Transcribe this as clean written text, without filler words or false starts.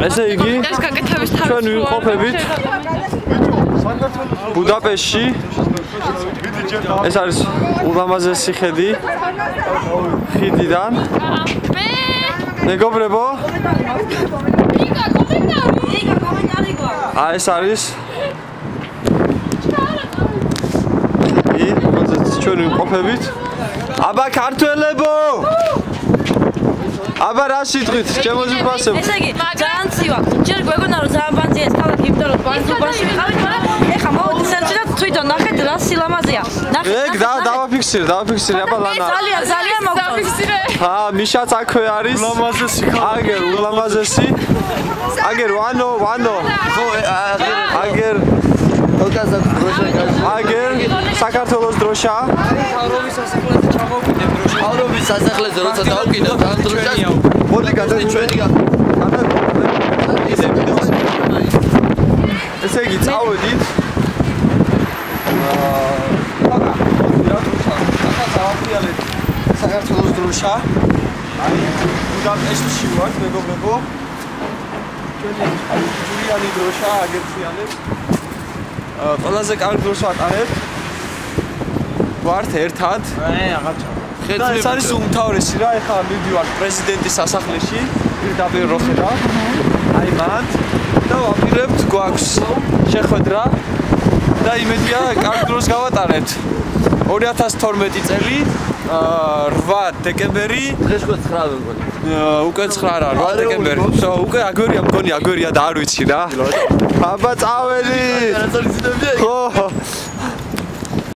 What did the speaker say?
ესე იგი ჩვენ ვიმყოფებით ბუდაპეშტში. ეს არის ულამაზესი ხედი ხიდიდან. მეგობრებო, ეს არის ჩვენ ვიმყოფებით. აბა ქართველებო! აბა რა სიტყვით, ჩემოზე ვფასებ. ესე იგი, ძალიან ცივა. ჯერ გვეგონა რომ ძალიან ბანძია ეს ქალაქი, იმიტომ რომ ბანძობაში ვიყავით, მაგრამ ეხლა მოვიდი სერჩი და თვითონ ნახეთ რა სილამაზეა. ეგ დავაფიქსირე, აბა ლანა. ძალიან მოგწონს. მიშაც აქვე არის. ულამაზესი ხალხი. ულამაზესი. აგერ ვანო. ხო, აგერ აგერ საქართველოს დროშა. თავრობის სასახლეზე როცა დავკიდებ თან დროშას მოდი გადაი ჩვენი ესე იგი წავედით საქართველოს დროშა აი ბუდაპეშტში ვართ მეგობრებო ჩვენი ჯულიანი დროშა აგერწიანებს ყველაზე კარგ დროს ვატარებთ ვართ ერთად ეს არის უმთავრესი რა ეხლა მივდივართ პრეზიდენტის სასახლეში პირდაპირ რო ხედავ აი მან და ვაპირებთ გვაქვს შეხვედრა და იმედია კარგ დროს გავატარებთ 2012 წელი 8 დეკემბერი დღეს უკვე 9 მგონი უკვე 9 რა 8 დეკემბერი უკვე აგვერია მგონი აგვერია და არ ვიცი რა აბა წავედი რა წელი ძინებია ხო